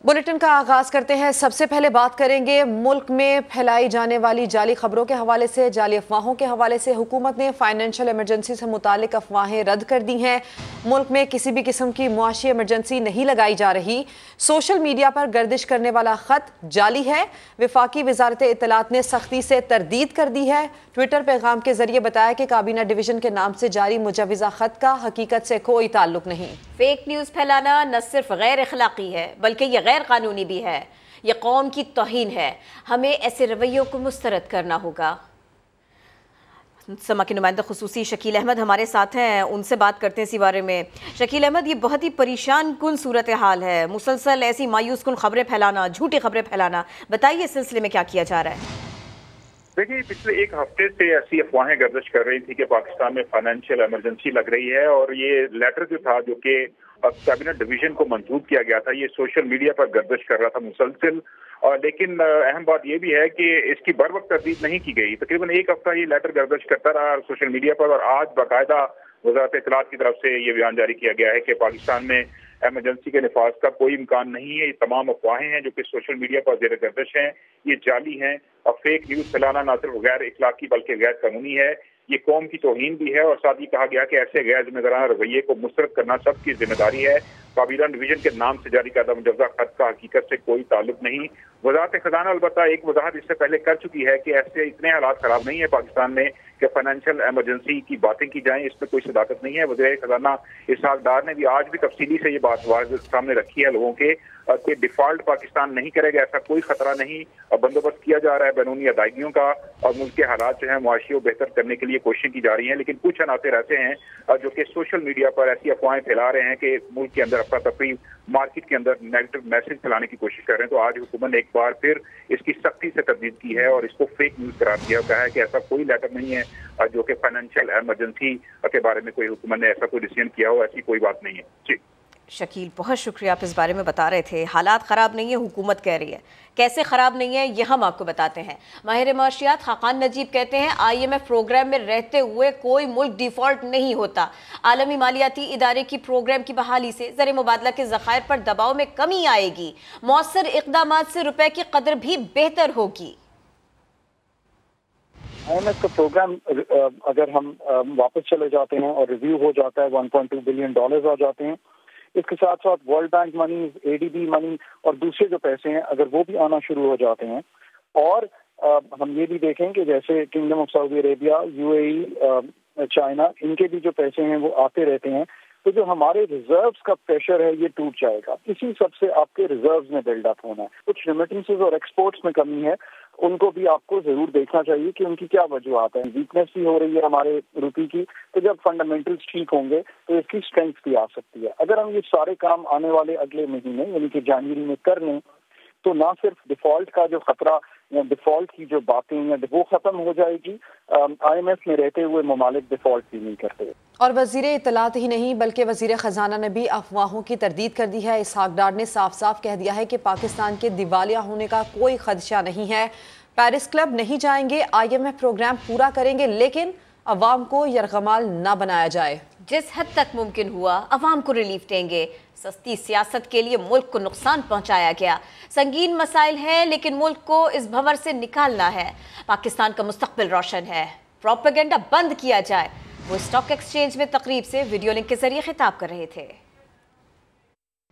Bulletin का आगाज करते हैं। सबसे पहले बात करेंगे मुल्क में फैलाई जाने वाली जाली खबरों के हवाले से। जाली अफवाहों के हवाले से हुकूमत ने फाइनेंशियल इमरजेंसी से मुतालिक अफवाहें रद्द कर दी हैं। मुल्क में किसी भी किस्म की मुआशी इमरजेंसी नहीं लगाई जा रही। सोशल मीडिया पर गर्दिश करने वाला खत जाली है। वफाकी वजारत इत्तलात ने सख्ती से तरदीद कर दी है। ट्विटर पैगाम के जरिए बताया कि काबीना डिवीजन के नाम से जारी मुजवज़ा खत का हकीकत से कोई ताल्लुक नहीं। फेक न्यूज़ फैलाना न सिर्फ गैर अखलाकी है बल्कि ये गैर कानूनी भी है। ये कौम की तौहीन है। हमें ऐसे रवैयों को मुस्तरद करना होगा। समा के नुमाइंदा खुसूसी शकील अहमद हमारे साथ हैं, उनसे बात करते हैं इसी बारे में। शकील अहमद, ये बहुत ही परेशान कुन सूरत हाल है, मुसलसल ऐसी मायूस कुन खबरें फैलाना, झूठी खबरें फैलाना, बताइए इस सिलसिले में क्या किया जा रहा है? देखिए, पिछले एक हफ्ते से ऐसी अफवाहें गर्दिश कर रही थी कि पाकिस्तान में फाइनेंशियल इमरजेंसी लग रही है और ये लेटर जो था जो कि कैबिनेट डिवीजन को मंजूर किया गया था, ये सोशल मीडिया पर गर्दिश कर रहा था मुसलसल। और लेकिन अहम बात यह भी है कि इसकी बर वक्त तरदीद नहीं की गई। तकरीबन एक हफ्ता ये लेटर गर्दिश करता रहा सोशल मीडिया पर और आज बाकायदा वजारत इत्तलात की तरफ से ये बयान जारी किया गया है कि पाकिस्तान में एमरजेंसी के निफाज का कोई इम्कान नहीं है। ये तमाम अफवाहें हैं जो कि सोशल मीडिया पर ज़ेर गर्दिश हैं, ये जाली हैं और फेक न्यूज़ फैलाना न सिर्फ गैर इखलाकी बल्कि गैर कानूनी है। ये कौम की तौहीन भी है और साथ ही कहा गया कि ऐसे गैर जिम्मेदाराना रवैये को मुस्तरद करना सबकी जिम्मेदारी है। काबीना डिवीजन के नाम से जारी करदा मुजवज़ा खत का हकीकत से कोई ताल्लुक नहीं। वज़ारत खजाना अलबत्ता एक वजाहत इससे पहले कर चुकी है कि ऐसे इतने हालात खराब नहीं है पाकिस्तान में कि फाइनेंशियल इमरजेंसी की बातें की जाएं, इसमें कोई सदाकत नहीं है। वज़ीर खजाना इसहाक डार ने भी आज भी तफसीली से ये बात सामने रखी है लोगों के कि डिफॉल्ट पाकिस्तान नहीं करेगा, ऐसा कोई खतरा नहीं और बंदोबस्त किया जा रहा है बैरूनी अदायगियों का और मुल्क के हालात जो है मुआशी और बेहतर करने के लिए कोशिशें की जा रही हैं। लेकिन कुछ अनासर ऐसे हैं जो कि सोशल मीडिया पर ऐसी अफवाहें फैला रहे हैं कि मुल्क के अंदर अफरा तफरी, मार्केट के अंदर नेगेटिव मैसेज फैलाने की कोशिश कर रहे हैं। तो आज हुकूमत ने एक बार फिर इसकी सख्ती से तरदीद की है और इसको फेक न्यूज़ करार दिया। कहा है कि ऐसा कोई लेटर नहीं है जो कि फाइनेंशियल इमरजेंसी के बारे में कोई हुकूमत ने ऐसा कोई डिसीजन किया हो, ऐसी कोई बात नहीं है। जी शकील, बहुत शुक्रिया, आप इस बारे में बता रहे थे। हालात ख़राब नहीं है, हुकूमत कह रही है। कैसे ख़राब नहीं है ये हम आपको बताते हैं। माहिर माशियात खाकान नजीब कहते हैं IMF प्रोग्राम में रहते हुए कोई मुल्क डिफ़ॉल्ट नहीं होता। आलमी मालियाती इदारे की प्रोग्राम की बहाली से ज़र मुबादला के ज़खायर पर दबाव में कमी आएगी। मौसर इक़दामात से रुपए की कदर भी बेहतर होगी। IMF का प्रोग्राम अगर हम वापस चले जाते हैं और रिव्यू हो जाता है, $1.2 बिलियन आ जाते हैं। इसके साथ साथ world bank money, ADB money और दूसरे जो पैसे हैं अगर वो भी आना शुरू हो जाते हैं और हम ये भी देखें कि जैसे kingdom of Saudi Arabia, UAE, China, इनके भी जो पैसे हैं वो आते रहते हैं, तो जो हमारे रिजर्व्स का प्रेशर है ये टूट जाएगा। इसी सबसे आपके रिजर्व्स में बिल्डअप होना है। कुछ रेमिटेंसेस और एक्सपोर्ट्स में कमी है, उनको भी आपको जरूर देखना चाहिए कि उनकी क्या वजूहत है। वीकनेस भी हो रही है हमारे रुपये की, तो जब फंडामेंटल्स ठीक होंगे तो इसकी स्ट्रेंथ भी आ सकती है। अगर हम ये सारे काम आने वाले अगले महीने यानी कि जनवरी में कर लें तो ना सिर्फ डिफॉल्ट का जो खतरा या डिफॉल्ट की जो बातें हैं वो खत्म हो जाएगी, IMF में रहते हुए ममालिक डिफॉल्ट भी नहीं करते। और वज़ीर इत्तलात ही नहीं बल्कि वज़ीर ख़जाना ने भी अफवाहों की तरदीद कर दी है। इसहाक डार ने साफ साफ कह दिया है कि पाकिस्तान के दिवालिया होने का कोई खदशा नहीं है। पेरिस क्लब नहीं जाएंगे, IMF प्रोग्राम पूरा करेंगे, लेकिन अवाम को यरगमाल ना बनाया जाए। जिस हद तक मुमकिन हुआ अवाम को रिलीफ देंगे। सस्ती सियासत के लिए मुल्क को नुकसान पहुंचाया गया। संगीन मसाइल है लेकिन मुल्क को इस भंवर से निकालना है। पाकिस्तान का मुस्तकबिल रोशन है। प्रोपेगेंडा बंद किया जाए। वो स्टॉक एक्सचेंज में तकरीब से वीडियो लिंक के जरिए खिताब कर रहे थे।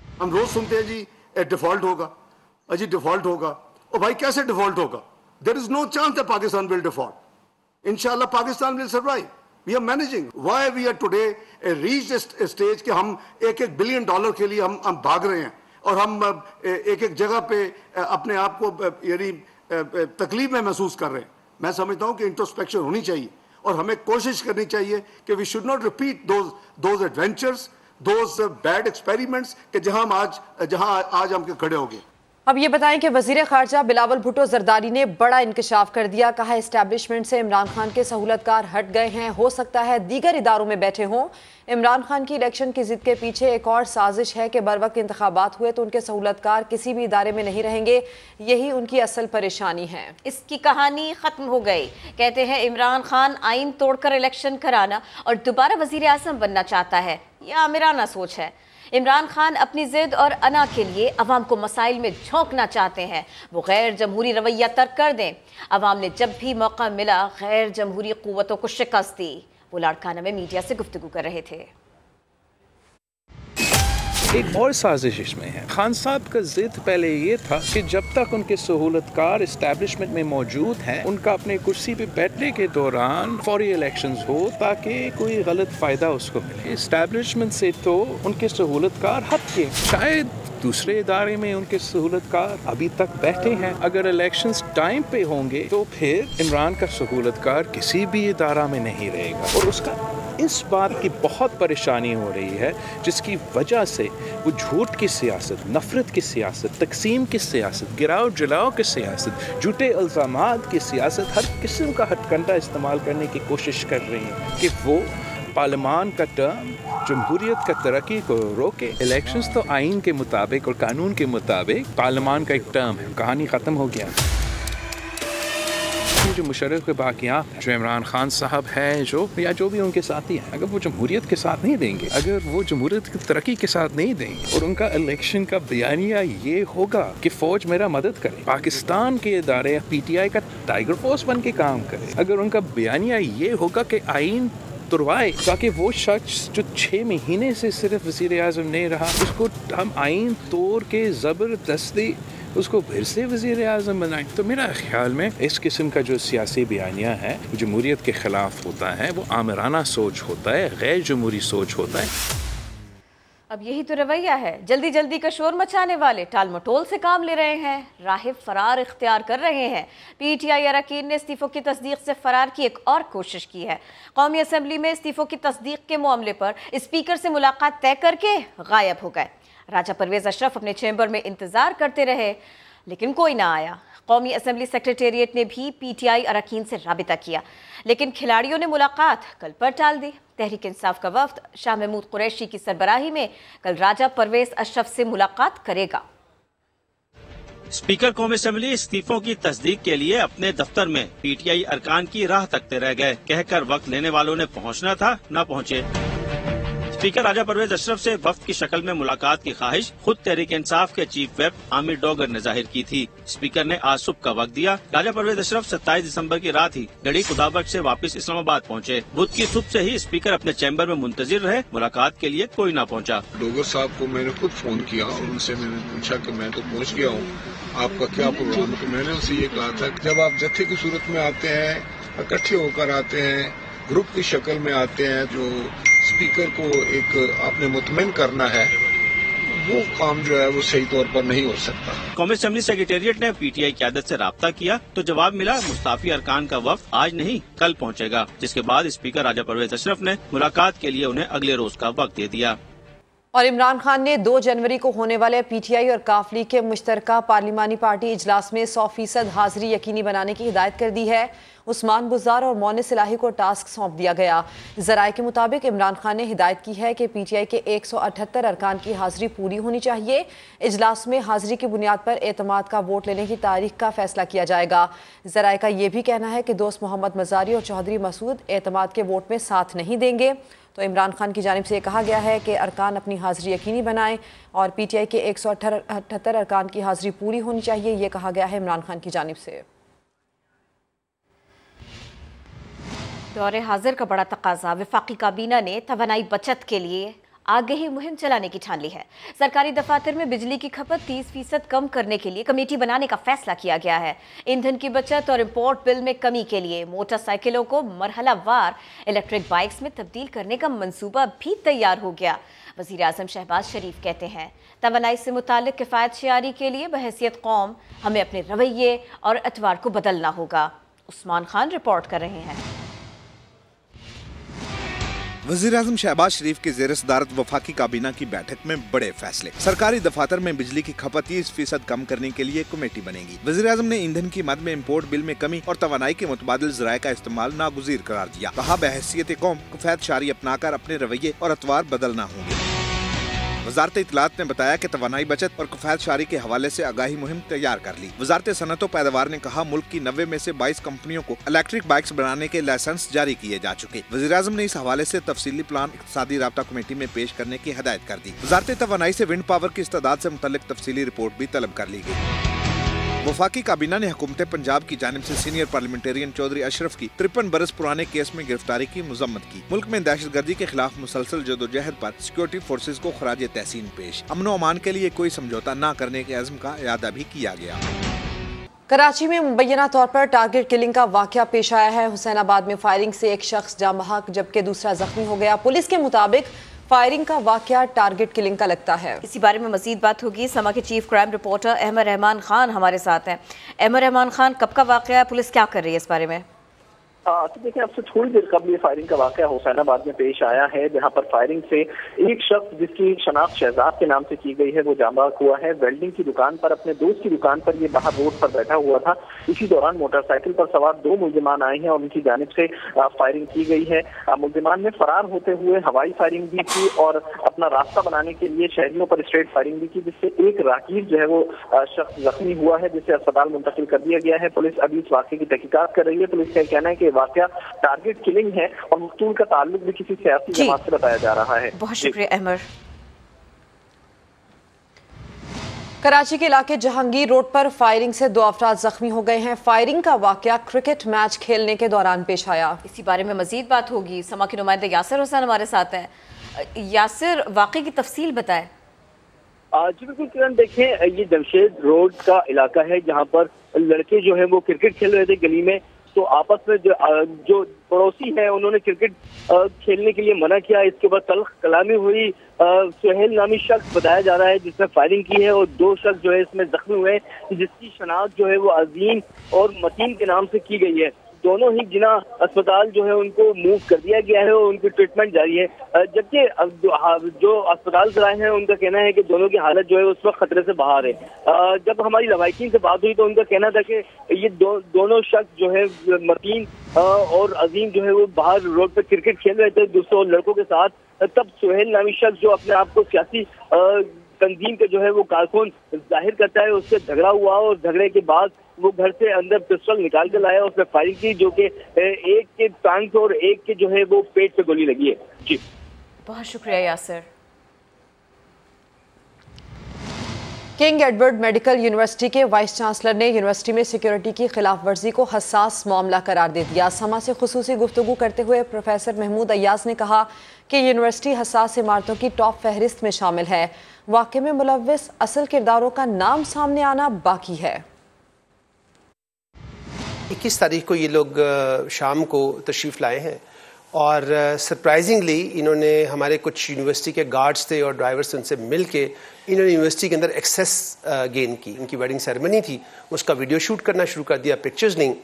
हम रोज सुनते हैं जी डिफॉल्ट होगा, अजी डिफॉल्ट होगा। ओ भाई कैसे डिफॉल्ट होगा? There is no chance that Pakistan will default. इंशाल्लाह Pakistan will survive. We are managing. Why we are today reached stage कि हम $1 बिलियन के लिए हम भाग रहे हैं और हम एक जगह पे अपने आप को यानी तकलीफ में महसूस कर रहे हैं। मैं समझता हूँ कि इंट्रोस्पेक्शन होनी चाहिए और हमें कोशिश करनी चाहिए कि we should not repeat those adventures, those bad experiments कि जहां आज हम खड़े हो गए। अब ये बताएं कि वज़ीर ख़ारजा बिलावल भुट्टो ज़रदारी ने बड़ा इंकशाफ कर दिया। कहा इस्टेब्लिशमेंट से इमरान खान के सहूलतकार हट गए हैं, हो सकता है दीगर इदारों में बैठे हों। इमरान खान की इलेक्शन की जिद के पीछे एक और साजिश है कि बर वक्त इंतखाबात हुए तो उनके सहूलतकार किसी भी इदारे में नहीं रहेंगे। यही उनकी असल परेशानी है। इसकी कहानी ख़त्म हो गई। कहते हैं इमरान खान आइन तोड़कर इलेक्शन कराना और दोबारा वज़ीर आज़म बनना चाहता है। यह आमिराना सोच है। عمران خان اپنی ضد اور انا کے لیے عوام کو مسائل میں جھونکنا چاہتے ہیں، وہ غیر جمہوری رویہ ترک کر دیں۔ عوام نے جب بھی موقع ملا غیر جمہوری قوتوں کو شکست دی۔ وہ لاڑکانہ میں میڈیا سے گفتگو کر رہے تھے۔ ایک اور سازش اس میں ہے، خان صاحب کا ضد پہلے یہ تھا کہ جب تک ان کے سہولت کار اسٹیبلشمنٹ میں موجود ہیں ان کا اپنے کرسی پہ بیٹھنے کے دوران فوری الیکشنز ہو تاکہ کوئی غلط فائدہ اس کو ملے۔ اسٹیبلشمنٹ سے تو ان کے سہولت کار ہٹ کے شاید دوسرے ادارے میں ان کے سہولت کار ابھی تک بیٹھے ہیں۔ اگر الیکشنز ٹائم پہ ہوں گے تو پھر عمران کا سہولت کار کسی بھی ادارہ میں نہیں رہے گا، اور اس کا اس بات کی بہت پریشانی ہو رہی ہے جس کی وجہ سے وہ جھوٹ کی سیاست، نفرت کی سیاست، تقسیم کی سیاست، گراؤ جلاؤ کی سیاست، جھوٹے الزامات کی سیاست، ہر قسم کا ہتھ کنڈا استعمال کرنے کی کوشش کر رہی ہیں کہ وہ پارلیمان کا ٹرم جمہوریت کا ترقی کو روکے۔ الیکشنز تو آئین کے مطابق اور قانون کے مطابق پارلیمان کا ایک ٹرم ہے، کہانی ختم ہو گیا۔ جو مشرف کے باقیات جو عمران خان صاحب ہے یا جو بھی ان کے ساتھی ہیں، اگر وہ جمہوریت کے ساتھ نہیں دیں گے، اگر وہ جمہوریت کی ترقی کے ساتھ نہیں دیں گے اور ان کا الیکشن کا بیانیہ یہ ہوگا کہ فوج میرا مدد کرے، پاکستان کے ادارے پی ٹی آئی کا ٹائیگر فورس بن کے کام کرے، اگر ان کا بیانیہ یہ ہوگا کہ آئین تروائے تاکہ وہ شخص جو 6 مہینے سے صرف وزیر اعظم نہیں رہا اس کو ہم آئین توڑ کے زبردستی اس کو پھر سے وزیر اعظم بنائیں، تو میرا خیال میں اس قسم کا جو سیاسی بیانیہ ہے جمہوریت کے خلاف ہوتا ہے، وہ آمرانہ سوچ ہوتا ہے، غیر جمہوری سوچ ہوتا ہے۔ اب یہی تو رویہ ہے، جلدی جلدی کا شور مچانے والے ٹال مٹول سے کام لے رہے ہیں، راہ فرار اختیار کر رہے ہیں۔ پی ٹی آئی اراکین نے استعفوں کی تصدیق سے فرار کی ایک اور کوشش کی ہے۔ قومی اسمبلی میں استعفوں کی تصدیق کے معاملے پر اسپیکر سے ملاقات طے کر کے غائب ہو گئے۔ راجہ پرویز اشرف اپنے چیمبر میں انتظار کرتے رہے لیکن کوئی نہ آیا۔ قومی اسمبلی سیکریٹریٹ نے بھی پی ٹی آئی اراکین سے رابطہ کیا لیکن کھلاڑیوں نے ملاقات کل پر ٹال دی۔ تحریک انصاف کا وفد شاہ محمود قریشی کی سربراہی میں کل راجہ پرویز اشرف سے ملاقات کرے گا۔ اسپیکر قومی اسمبلی استعفوں کی تصدیق کے لیے اپنے دفتر میں پی ٹی آئی ارکان کی راہ تکتے رہ گئے، کہہ کر وقت لینے والوں نے پہنچنا تھا، نہ پہنچے۔ اسپیکر راجہ پرویز اشرف سے وفد کی شکل میں ملاقات کی خواہش خود تحریک انصاف کے چیف ویپ عامر ڈوگر نے ظاہر کی تھی۔ اسپیکر نے آج صبح کا وقت دیا۔ راجہ پرویز اشرف 27 دسمبر کی رات ہی گڑھی خدابخش سے واپس اسلام آباد پہنچے۔ بدھ کی صبح سے ہی اسپیکر اپنے چیمبر میں منتظر رہے، ملاقات کے لیے کوئی نہ پہنچا۔ ڈوگر صاحب کو میں نے خود فون کیا اور ان سے میں نے پوچھا کہ میں تو پہنچ گیا ہوں، آپ کا کیا پروگرام ہے؟ تو میں نے ان سے یہ کہا تھا کہ جب آپ جتھے کی صورت میں آتے ہیں، اکٹھے ہو کر آتے ہیں، گروپ کی شکل میں آتے ہیں، جو اسپیکر کو ایک آپ نے مطمئن کرنا ہے، وہ کام جو ہے وہ صحیح طور پر نہیں ہو سکتا۔ قومی اسمبلی سیکریٹریٹ نے پی ٹی آئی قیادت سے رابطہ کیا تو جواب ملا مستعفی ارکان کا وفد آج نہیں کل پہنچے گا، جس کے بعد اسپیکر راجہ پرویز اشرف نے ملاقات کے لیے انہیں اگلے روز کا وقت دے دیا۔ اور عمران خان نے 2 جنوری کو ہونے والے پی ٹی آئی اور کاف لیگ کے مشترکہ پارلیمانی پارٹی اجلاس میں 100% حاضری یقینی بنانے کی ہدایت کر دی ہے۔ عثمان بزدار اور مونس الہی کو ٹاسک سونپ دیا گیا۔ ذرائع کے مطابق عمران خان نے ہدایت کی ہے کہ پی ٹی آئی کے 178 ارکان کی حاضری پوری ہونی چاہیے۔ اجلاس میں حاضری کی بنیاد پر اعتماد کا ووٹ لینے کی تاریخ کا فیصلہ کیا جائے گا۔ ذرائع کا یہ بھی کہنا ہے کہ دوست محمد مزاری اور چودھری مسعود اعتماد کے ووٹ میں ساتھ نہیں دیں گے۔ تو عمران خان کی جانب سے یہ کہا گیا ہے کہ ارکان اپنی حاضری یقینی بنائیں اور پی ٹی آئی کے 178 ارکان کی حاضری پوری ہونی چاہیے، یہ کہا گیا ہے عمران خان کی جانب سے۔ دور حاضر کا بڑا تقاضا، وفاقی کابینہ نے توانائی بچت کے لیے آگہی مہم چلانے کی ٹھان لی ہے۔ سرکاری دفاتر میں بجلی کی کھپت 30% کم کرنے کے لیے کمیٹی بنانے کا فیصلہ کیا گیا ہے۔ ایندھن کی بچت اور امپورٹ بل میں کمی کے لیے موٹر سائیکلوں کو مرحلہ وار الیکٹرک بائکس میں تبدیل کرنے کا منصوبہ بھی تیار ہو گیا۔ وزیر اعظم شہباز شریف کہتے ہیں توانائی سے متعلق کفایت شعاری کے لیے بحیثیت قوم ہمیں اپنے رویے اور اطوار کو بدلنا ہوگا۔ عثمان خان رپورٹ کر رہے ہیں۔ وزیر اعظم شہباز شریف کی زیر صدارت وفاقی کابینہ کی بیٹھک میں بڑے فیصلے۔ سرکاری دفاتر میں بجلی کی کھپت 30% کم کرنے کے لیے کمیٹی بنے گی۔ وزیر اعظم نے ایندھن کی مد میں امپورٹ بل میں کمی اور توانائی کے متبادل ذرائع کا استعمال ناگزیر قرار دیا۔ کہا بحیثیت قوم کفایت شعاری اپنا کر اپنے رویے اور اطوار بدلنا ہوں گے۔ वजारत इत्तलात ने बताया कि तवानाई बचत और कफायत शारी के हवाले से आगाही मुहिम तैयार कर ली। वजारत सनअत व पैदावार ने कहा, मुल्क की 90 में से 22 कंपनियों को इलेक्ट्रिक बाइक्स बनाने के लाइसेंस जारी किए जा चुके। वज़ीर-ए-आज़म ने इस हवाले से तफसीली प्लान इक़्तिसादी राब्ता कमेटी में पेश करने की हिदायत कर दी। वजारत तवानाई से विंड पावर की इस्तेदाद से मुतल्लिक तफसीली रिपोर्ट भी तलब कर ली गई। वफाकी काबीना ने हुकूमत पंजाब की जानिब से सीनियर पार्लियामेंटेरियन चौधरी अशरफ की 53 बरस पुराने केस में गिरफ्तारी की मजम्मत की। मुल्क में दहशतगर्दी के खिलाफ मुसलसल जदोजहद पर सिक्योरिटी फोर्सेज को खराज तहसीन पेश। अमन व अमान के लिए कोई समझौता न करने के अज़्म का इरादा भी किया गया। कराची में मुबैना तौर पर टारगेट किलिंग का वाक़या पेश आया है। हुसैनाबाद में फायरिंग से एक शख्स जाँ बहक जबकि दूसरा जख्मी हो गया। पुलिस के मुताबिक फायरिंग का वाक़या टारगेट किलिंग का लगता है। इसी बारे में मजीद बात होगी। समा के chief crime reporter Ahmed Rehman Khan हमारे साथ हैं। अहमद रहमान खान, कब का वाक़या है, पुलिस क्या कर रही है इस बारे में? तो देखिए, अब से थोड़ी देर कबल ये फायरिंग का वाक़या हुसैनाबाद में पेश आया है, जहां पर फायरिंग से एक शख्स जिसकी शनाख्त शहजाद के नाम से की गई है वो जाँ बहक हुआ है। वेल्डिंग की दुकान पर, अपने दोस्त की दुकान पर ये बाहर रोड पर बैठा हुआ था। इसी दौरान मोटरसाइकिल पर सवार 2 मुल्जिमान आए हैं और उनकी जानिब से फायरिंग की गई है। मुल्जिमान ने फरार होते हुए हवाई फायरिंग भी की और अपना रास्ता बनाने के लिए शहरियों पर स्ट्रेट फायरिंग भी की, जिससे एक राकीब जो है वो शख्स जख्मी हुआ है, जिसे अस्पताल मुंतकिल कर दिया गया है। पुलिस अभी इस वाक़े की तहकीकात कर रही है। पुलिस का कहना है कि वाक़या टारगेट किलिंग है और मकतूल का ताल्लुक भी किसी सियासी जमात से बताया जा रहा है। बहुत शुक्रिया अहमद। कराची के इलाके जहांगीर रोड पर फायरिंग से 2 अफराद जख्मी हो गए हैं। फायरिंग का वाक़या क्रिकेट मैच खेलने के दौरान पेश आया। इसी बारे में मजीद बात होगी। समा के नुमाइंदे यासिर हुसैन हमारे साथ हैं। यासिर, वाक़े की तफसील बताएं। जी बिल्कुल किरण, देखें ये जमशेद रोड का इलाका है जहाँ पर लड़के जो है वो क्रिकेट खेल रहे थे गली में, तो आपस में जो पड़ोसी है उन्होंने क्रिकेट खेलने के लिए मना किया। इसके बाद तल्ख कलामी हुई। सुहेल नामी शख्स बताया जा रहा है जिसने फायरिंग की है और 2 शख्स जो है इसमें जख्मी हुए हैं, जिसकी शनाख्त जो है वो अजीम और मतीन के नाम से की गई है। दोनों ही जिना अस्पताल जो है उनको मूव कर दिया गया है और उनकी ट्रीटमेंट जारी है। जबकि जो अस्पताल से आए हैं उनका कहना है कि दोनों की हालत जो है उस वक्त खतरे से बाहर है। जब हमारी लवाकिन से बात हुई तो उनका कहना था कि ये दोनों शख्स जो है मतीन और अजीम जो है वो बाहर रोड पर क्रिकेट खेल रहे थे दूसरे लड़कों के साथ। तब सुहेल नामी शख्स जो अपने आप को सियासी तंजीम के जो है वो कारकुन जाहिर करता है, उससे झगड़ा हुआ और झगड़े के बाद वो घर से अंदर पिस्टल निकाल कर लाया, उसमें फायरिंग की, जो कि एक के टांग और एक के जो है वो पेट पे गोली लगी है। जी बहुत शुक्रिया Yasir. King Edward medical university के वाइस चांसलर ने यूनिवर्सिटी में सिक्योरिटी की खिलाफ वर्जी को हसास मामला करार दे दिया। समा से खुसूसी गुफ्तगू करते हुए प्रोफेसर महमूद अय्याज ने कहा कि यूनिवर्सिटी हसास इमारतों की टॉप फहरिस्त में शामिल है। वाक़े में मुलव्विस असल किरदारों का नाम सामने आना बाकी है। 21 तारीख को ये लोग शाम को तशरीफ़ लाए हैं और सरप्राइजिंगली इन्होंने हमारे कुछ यूनिवर्सिटी के गार्ड्स थे और ड्राइवर्स से उनसे मिल के इन्होंने यूनिवर्सिटी के अंदर एक्सेस गेन की। इनकी वेडिंग सेरेमनी थी, उसका वीडियो शूट करना शुरू कर दिया, पिक्चर्स नहीं,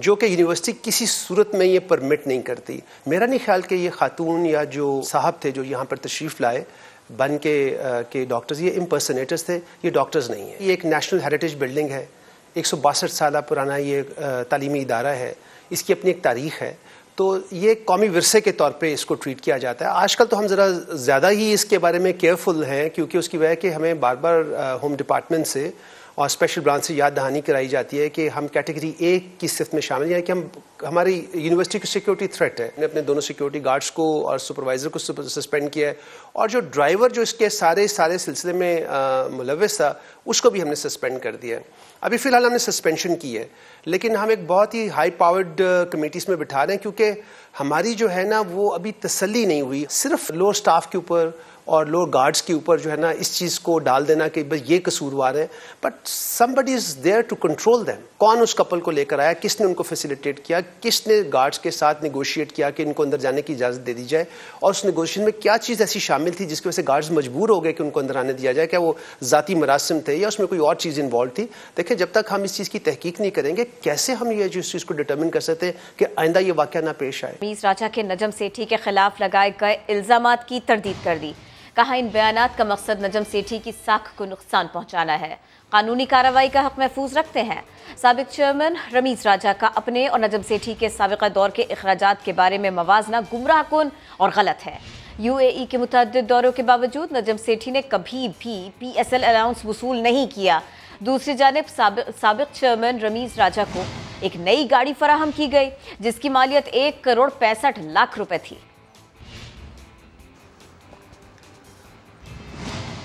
जो कि यूनिवर्सिटी किसी सूरत में ये परमिट नहीं करती। मेरा नहीं ख्याल कि ये खातून या जो साहब थे जो यहाँ पर तशरीफ़ लाए बन के डॉक्टर्स, ये इम्पर्सनेटर्स थे, ये डॉक्टर्स नहीं है। ये एक नेशनल हेरिटेज बिल्डिंग है, 162 साल पुराना ये तालीमी इदारा है, इसकी अपनी एक तारीख़ है, तो ये कौमी विरसे के तौर पे इसको ट्रीट किया जाता है। आजकल तो हम ज़रा ज़्यादा ही इसके बारे में केयरफुल हैं, क्योंकि उसकी वजह कि हमें बार बार होम डिपार्टमेंट से और स्पेशल ब्रांच से याद दहानी कराई जाती है कि हम कैटेगरी ए की सिफ्त में शामिल हैं, कि हमारी यूनिवर्सिटी की सिक्योरिटी थ्रेट है। हमने अपने दोनों सिक्योरिटी गार्ड्स को और सुपरवाइज़र को सस्पेंड किया है, और जो ड्राइवर जो इसके सारे सिलसिले में मुलव्विस था उसको भी हमने सस्पेंड कर दिया है। अभी फ़िलहाल हमने सस्पेंशन की है, लेकिन हम एक बहुत ही हाई पावर्ड कमेटीज़ में बिठा रहे हैं, क्योंकि हमारी जो है ना वो अभी तसल्ली नहीं हुई। सिर्फ लो स्टाफ के ऊपर और लो गार्ड्स के ऊपर जो है ना इस चीज़ को डाल देना कि बस ये कसूरवार है, but somebody is there to control them. कौन उस कपल को लेकर आया, किसने उनको फैसिलिटेट किया, किसने गार्ड्स के साथ नेगोशिएट किया कि इनको अंदर जाने की इजाज़त दे दी जाए, और उस नेगोशिएशन में क्या चीज़ ऐसी शामिल थी जिसकी वजह से गार्ड्स मजबूर हो गए कि उनको अंदर आने दिया जाए। क्या वो ज़ाती मरासिम थे या उसमें कोई और चीज़ इन्वॉल्व थी? देखिए, जब तक हम इस चीज़ की तहकीक नहीं करेंगे, कैसे हम ये इस चीज़ को डिटर्मिन कर सकते हैं कि आइंदा ये वाक़या ना पेश आए। रमीज राजा के नजम सेठी के खिलाफ लगाए गए इल्ज़ामात की तरदीद कर दी। कहा, इन बयानात का मकसद नजम सेठी की साख को नुकसान पहुंचाना है, कानूनी कार्रवाई का हक महफूज रखते हैं। साबिक चेयरमैन रमीज राजा का अपने और नजम सेठी के साबिक़ा दौर के अखराजात के बारे में मवाजना गुमराह कुन और गलत है। UAE के मुतअद्दिद दौरों के बावजूद नजम सेठी ने कभी भी PSL अलाउंस वसूल नहीं किया। दूसरी जानिब साबिक चेयरमैन रमीज राजा को एक नई गाड़ी फराहम की गई जिसकी मालियत 1 करोड़ 65 लाख रुपए थी।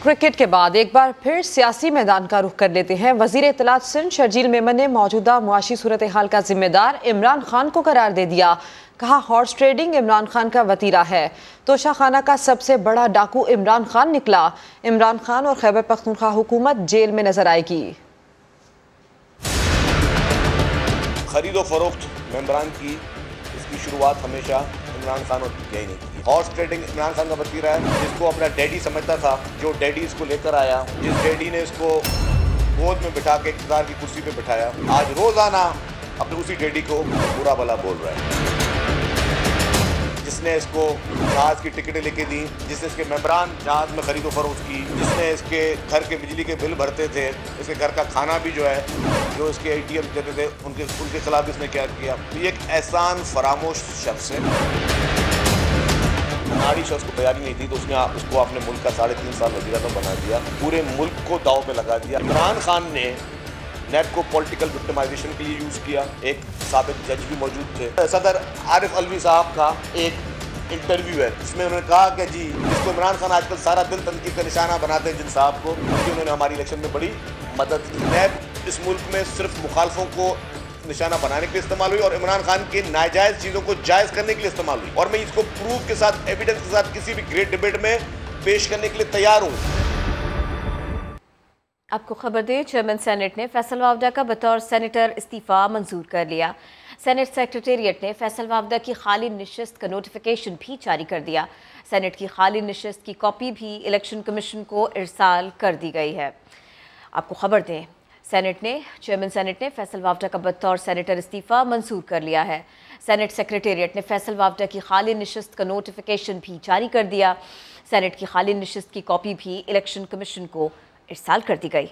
क्रिकेट के बाद एक बार फिर सियासी मैदान का रुख कर लेते हैं। वजीर इत्तलात सिंध शर्जील मेमन ने मौजूदा मुआशी सूरत हाल का जिम्मेदार इमरान खान को करार दे दिया। कहा, हॉर्स ट्रेडिंग इमरान खान का वतीरा है। तोशाखाना का सबसे बड़ा डाकू इमरान खान निकला। इमरान खान और खैबर पख्तूनख्वा हुकूमत जेल में नजर आएगी। खरीदो फरोख्त मेंबरान की इसकी शुरुआत हमेशा इमरान खान और यही नहीं की। हॉर्स ट्रेडिंग इमरान खान का वतीरा है, जिसको अपना डैडी समझता था, जो डैडी इसको लेकर आया, जिस डैडी ने इसको गोद में बिठा के इक़्तिदार की कुर्सी पे बिठाया, आज रोजाना अपने उसी डैडी को बुरा भला बोल रहा है। जिसने इसको जहाज की टिकटें लेके दी, जिसने इसके मेंबरान जहाज में खरीदो फरोख्त की, जिसने इसके घर के बिजली के बिल भरते थे, इसके घर का खाना भी जो है, जो इसके ATM देते थे, उनके खिलाफ इसने क्या किया। तो ये एक एहसान फरामोश शख्स है। नाड़ी शख्स को तैयारी नहीं थी तो उसको अपने मुल्क का 3.5 साल वज़ीर-ए-आज़म बना दिया, पूरे मुल्क को दाव पे लगा दिया। इमरान खान ने नेट को पॉलिटिकल विक्टिमाइजेशन के लिए यूज़ किया। एक साबिक जज भी मौजूद थे। सदर आरिफ अलवी साहब का एक इंटरव्यू है, जिसमें उन्होंने कहा कि जी जिसको इमरान खान आजकल सारा दिन तनकीद का निशाना बनाते हैं, जिन साहब को, क्योंकि उन्होंने हमारी इलेक्शन में बड़ी मदद की। नेट इस मुल्क में सिर्फ मुखालफों को निशाना बनाने के लिए इस्तेमाल हुई और इमरान खान के नाजायज़ चीज़ों को जायज़ करने के लिए इस्तेमाल हुई। और मैं इसको प्रूफ के साथ, एविडेंस के साथ किसी भी ग्रेट डिबेट में पेश करने के लिए तैयार हूँ। आपको खबर दें, चेयरमैन सेनेट ने फैसल वावदा का बतौर सेनेटर इस्तीफ़ा मंजूर कर लिया। सेनेट सेक्रेटेरिएट ने फैसल वावदा की खाली नशिस्त का नोटिफिकेशन भी जारी कर दिया। सेनेट की खाली नशिस्त की कॉपी भी इलेक्शन कमीशन को इरसाल कर दी गई है। आपको खबर दें, चेयरमैन सेनेट ने फैसल वावदा का बतौर सेनेटर इस्तीफ़ा मंजूर कर लिया है। सेनेट सेक्रेटेरिएट ने फैसल वावदा की खाली नशिस्त का नोटिफिकेशन भी जारी कर दिया। सेनेट की खाली नशिस्त की कॉपी भी इलेक्शन कमीशन को इरसाल कर दी गई।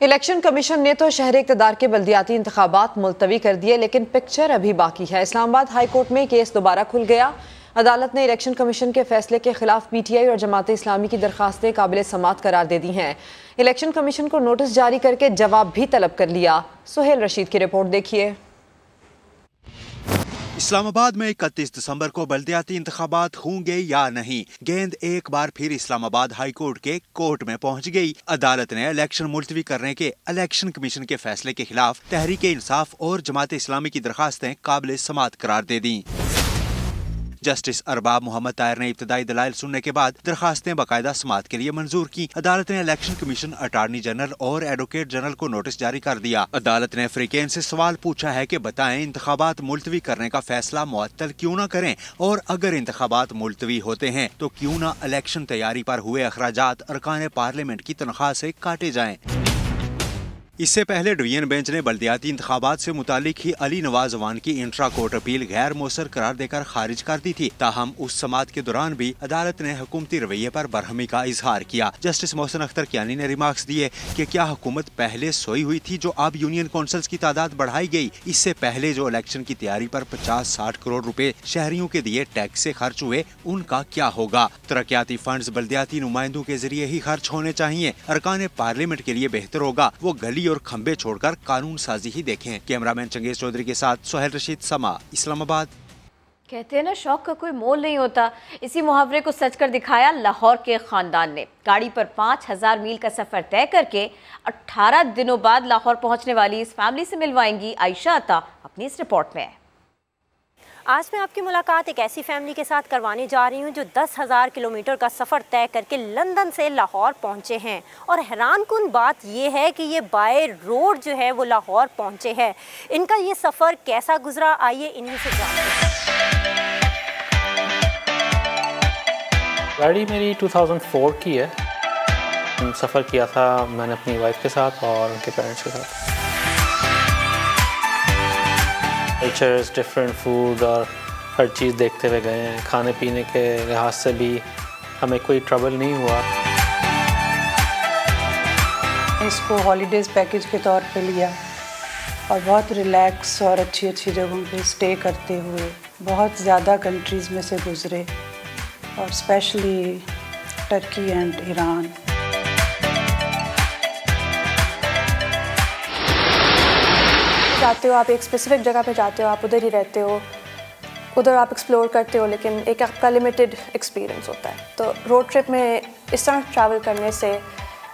इलेक्शन कमीशन ने तो शहर इक़्तिदार के बल्दियाती इंतखाबात मुलतवी कर दिए, लेकिन पिक्चर अभी बाकी है। इस्लामाबाद हाई कोर्ट में केस दोबारा खुल गया। अदालत ने इलेक्शन कमीशन के फैसले के खिलाफ PTI और जमात इस्लामी की दरखास्तें काबिल समाअत करार दे दी हैं। इलेक्शन कमीशन को नोटिस जारी करके जवाब भी तलब कर लिया। सुहेल रशीद की रिपोर्ट देखिए। इस्लामाबाद में 31 दिसंबर को बल्दियाती इंतखाबात होंगे या नहीं, गेंद एक बार फिर इस्लामाबाद हाई कोर्ट के कोर्ट में पहुंच गई। अदालत ने इलेक्शन मुलतवी करने के इलेक्शन कमीशन के फैसले के खिलाफ तहरीक इंसाफ और जमात इस्लामी की दरखास्तें काबिल समाअत करार दे दी। जस्टिस अरबाब मोहम्मद ताहिर ने इब्तदाई दलाइल सुनने के बाद दरखास्तें बाकायदा समाअत के लिए मंजूर की। अदालत ने इलेक्शन कमीशन, अटार्नी जनरल और एडवोकेट जनरल को नोटिस जारी कर दिया। अदालत ने अफ्रीकन से सवाल पूछा है कि बताएं इंतखाबात मुलतवी करने का फैसला मुअत्तल क्यों न करें, और अगर इंतखाबात मुलतवी होते हैं तो क्यों न इलेक्शन तैयारी पर हुए अखराजात अरकान पार्लियामेंट की तनख्वाह से काटे जाएं। इससे पहले डिवीजन बेंच ने बल्दियाती इंतखाबात से मुतालिक ही अली नवाज अवान की इंट्रा कोर्ट अपील गैर मौसर करार देकर खारिज कर दी थी। ताहम उस समाअत के दौरान भी अदालत ने हुकूमती रवैये पर बरहमी का इजहार किया। जस्टिस मोहसिन अख्तर कियानी ने रिमार्क्स दिए कि क्या हुकूमत पहले सोई हुई थी जो अब यूनियन काउंसिल्स की तादाद बढ़ाई गई। इससे पहले जो इलेक्शन की तैयारी पर 50-60 करोड़ रुपए शहरियों के दिए टैक्स से खर्च हुए, उनका क्या होगा। तरक्याती फंड्स बल्दियाती नुमाइंदों के जरिए ही खर्च होने चाहिए। अरकान पार्लियामेंट के लिए बेहतर होगा वो गली और खंबे छोड़कर कानून साजी ही देखें। कैमरामैन चंगेज चौधरी के साथ सुहेल रशीद, समा, इस्लामाबाद। कहते हैं ना, शौक का कोई मोल नहीं होता। इसी मुहावरे को सच कर दिखाया लाहौर के खानदान ने। गाड़ी पर 5000 मील का सफर तय करके 18 दिनों बाद लाहौर पहुंचने वाली इस फैमिली से मिलवाएंगी आयशा अता अपनी इस रिपोर्ट में। आज मैं आपकी मुलाकात एक ऐसी फैमिली के साथ करवाने जा रही हूँ जो 10,000 किलोमीटर का सफ़र तय करके लंदन से लाहौर पहुँचे हैं। और हैरानकुन बात ये है कि ये बाय रोड जो है वो लाहौर पहुँचे हैं। इनका ये सफ़र कैसा गुजरा, आइए इन्हीं से जानते हैं। गाड़ी मेरी 2004 की है। सफ़र किया था मैंने अपनी वाइफ के साथ और उनके पेरेंट्स के साथ। कल्चर्स, डिफरेंट फूड और हर चीज़ देखते हुए गए हैं। खाने पीने के लिहाज से भी हमें कोई ट्रबल नहीं हुआ। इसको हॉलीडेज़ पैकेज के तौर पे लिया और बहुत रिलैक्स और अच्छी अच्छी जगहों पे स्टे करते हुए बहुत ज़्यादा कंट्रीज़ में से गुज़रे और स्पेशली टर्की एंड ईरान। जाते हो आप एक स्पेसिफिक जगह पे जाते हो, आप उधर ही रहते हो, उधर आप एक्सप्लोर करते हो, लेकिन एक आपका लिमिटेड एक्सपीरियंस होता है। तो रोड ट्रिप में इस तरह ट्रैवल करने से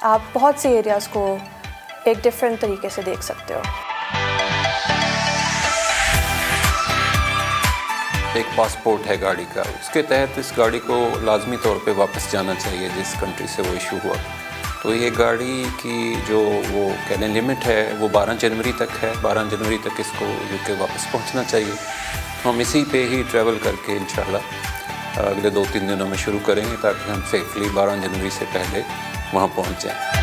आप बहुत से एरियाज़ को एक डिफरेंट तरीके से देख सकते हो। एक पासपोर्ट है गाड़ी का, उसके तहत इस गाड़ी को लाजमी तौर पे वापस जाना चाहिए जिस कंट्री से वो इशू हुआ। तो ये गाड़ी की जो वो कहने लिमिट है वो 12 जनवरी तक है। 12 जनवरी तक इसको यूके वापस पहुंचना चाहिए। तो हम इसी पे ही ट्रैवल करके इंशाल्लाह अगले 2-3 दिनों में शुरू करेंगे ताकि हम सेफली 12 जनवरी से पहले वहाँ पहुँच जाएँ।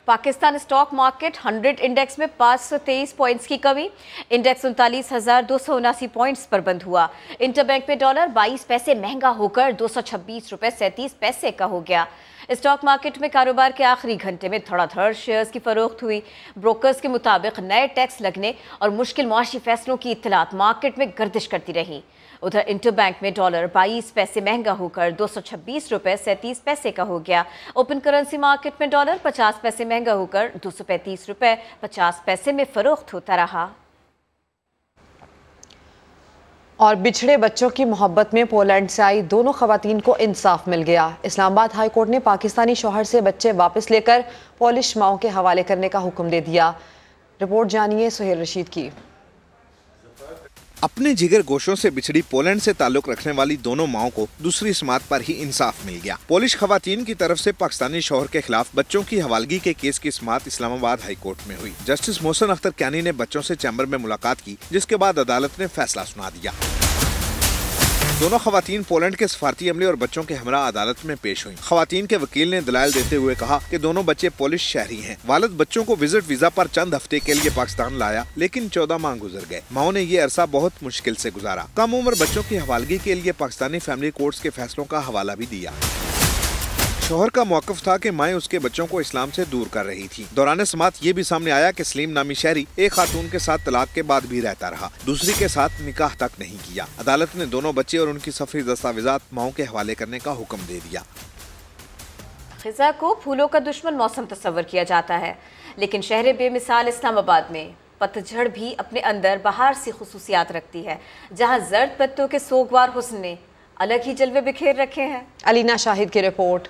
पाकिस्तान स्टॉक मार्केट 100 इंडेक्स में 523 पॉइंट्स की कमी, इंडेक्स 39,279 पॉइंट्स पर बंद हुआ। इंटरबैंक में डॉलर 22 पैसे महंगा होकर 226 रुपए 37 पैसे का हो गया। स्टॉक मार्केट में कारोबार के आखिरी घंटे में धड़ाधड़ शेयर्स की फरोख्त हुई। ब्रोकर्स के मुताबिक नए टैक्स लगने और मुश्किल मुआशी फैसलों की इत्तलात मार्केट में गर्दिश करती रही। उधर इंटरबैंक में डॉलर 22 पैसे महंगा होकर 226 रुपए 37 पैसे का हो गया। ओपन करेंसी मार्केट में डॉलर 50 पैसे महंगा होकर 235 रुपए 50 पैसे में फरोख्त होता रहा। और बिछड़े बच्चों की मोहब्बत में पोलैंड से आई दोनों खवातीन को इंसाफ मिल गया। इस्लामाबाद हाई कोर्ट ने पाकिस्तानी शौहर से बच्चे वापस लेकर पोलिश माओं के हवाले करने का हुक्म दे दिया। रिपोर्ट जानिए सुहेल रशीद की। अपने जिगर गोशों से बिछड़ी पोलैंड से ताल्लुक रखने वाली दोनों माओं को दूसरी समात पर ही इंसाफ मिल गया। पोलिश खवातीन की तरफ से पाकिस्तानी शौहर के खिलाफ बच्चों की हवालगी के केस की समात इस्लामाबाद हाई कोर्ट में हुई। जस्टिस मोहसिन अख्तर कैनी ने बच्चों से चैम्बर में मुलाकात की, जिसके बाद अदालत ने फैसला सुना दिया। दोनों खवातीन पोलैंड के सफारती अमले और बच्चों के हमरा अदालत में पेश हुई। खवातीन के वकील ने दलाइल देते हुए कहा कि दोनों बच्चे पोलिश शहरी हैं। वालिद बच्चों को विजिट वीजा पर चंद हफ्ते के लिए पाकिस्तान लाया, लेकिन 14 माह गुजर गए। माओ ने ये अरसा बहुत मुश्किल से गुजारा। कम उम्र बच्चों की हवालगी के लिए पाकिस्तानी फैमिली कोर्ट्स के फैसलों का हवाला भी दिया। शौहर का मौक़िफ़ था कि माएँ उसके बच्चों को इस्लाम से दूर कर रही थी। दौरान समात ये भी सामने आया कि सलीम नामी शहरी एक खातून के साथ तलाक के बाद भी रहता रहा, दूसरी के साथ निकाह तक नहीं किया। अदालत ने दोनों बच्चे और उनकी सफरी दस्तावेजात माओं के हवाले करने का हुक्म दे दिया। खिज़ा को फूलों का दुश्मन मौसम तस्वर किया जाता है, लेकिन शहर बेमिसाल इस्लामाबाद में पतझड़ भी अपने अंदर बहार सी खुसूसियात रखती है, जहाँ जर्द पत्तों के सोगवार हुस्न ने अलग ही जलवे बिखेर रखे हैं। अलीना शाहिद की रिपोर्ट।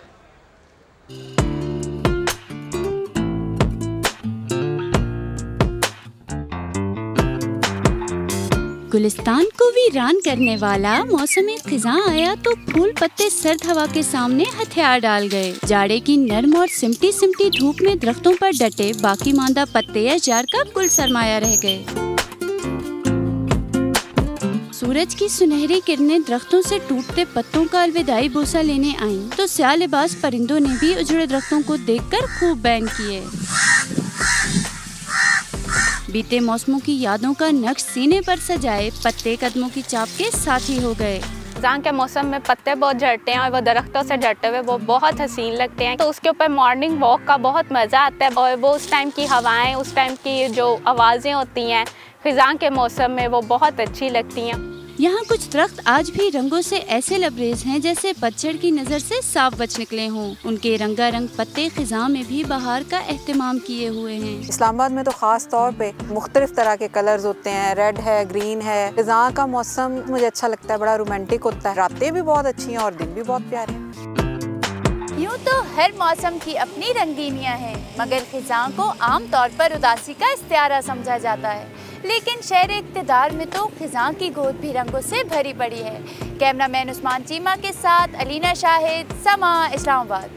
गुलिस्तान को वीरान करने वाला मौसमी खिज़ा आया तो फूल पत्ते सर्द हवा के सामने हथियार डाल गए। जाड़े की नर्म और सिमटी सिमटी धूप में दरख्तों पर डटे बाकी मांदा पत्ते अशजार का कुल सरमाया रह गए। सूरज की सुनहरी किरणें दरख्तों से टूटते पत्तों का अलविदाई बोसा लेने आईं, तो स्याह लिबास परिंदों ने भी उजड़े दरख्तों को देखकर खूब बैन किए। बीते मौसमों की यादों का नक्श सीने पर सजाए पत्ते कदमों की चाप के साथी हो गए। रमज़ान के मौसम में पत्ते बहुत झड़ते हैं और वो दरख्तों से झड़ते हुए वो बहुत हसीन लगते हैं, तो उसके ऊपर मॉर्निंग वॉक का बहुत मज़ा आता है। और वो उस टाइम की हवाएं, उस टाइम की जो आवाज़ें होती हैं खिज़ां के मौसम में, वो बहुत अच्छी लगती हैं। यहाँ कुछ दरख्त आज भी रंगों से ऐसे लबरेज हैं जैसे पतझड़ की नज़र से साफ बच निकले हों। उनके रंगारंग पत्ते खिज़ां में भी बहार का एहतमाम किए हुए हैं। इस्लामाबाद में तो ख़ास तौर पे मुख्तलिफ तरह के कलर्स होते हैं, रेड है, ग्रीन है। खिज़ां का मौसम मुझे अच्छा लगता है, बड़ा रोमांटिक होता है। रातें भी बहुत अच्छी हैं और दिन भी बहुत प्यारे हैं। यूँ तो हर मौसम की अपनी रंगीनियाँ हैं, मगर खिज़ां को आम तौर पर उदासी का इस्तियारा समझा जाता है। लेकिन शहर इक़्तिदार में तो खिज़ां की गोद भी रंगों से भरी पड़ी है। कैमरामैन उस्मान चीमा के साथ अलीना शाहिद, समा, इस्लामाबाद।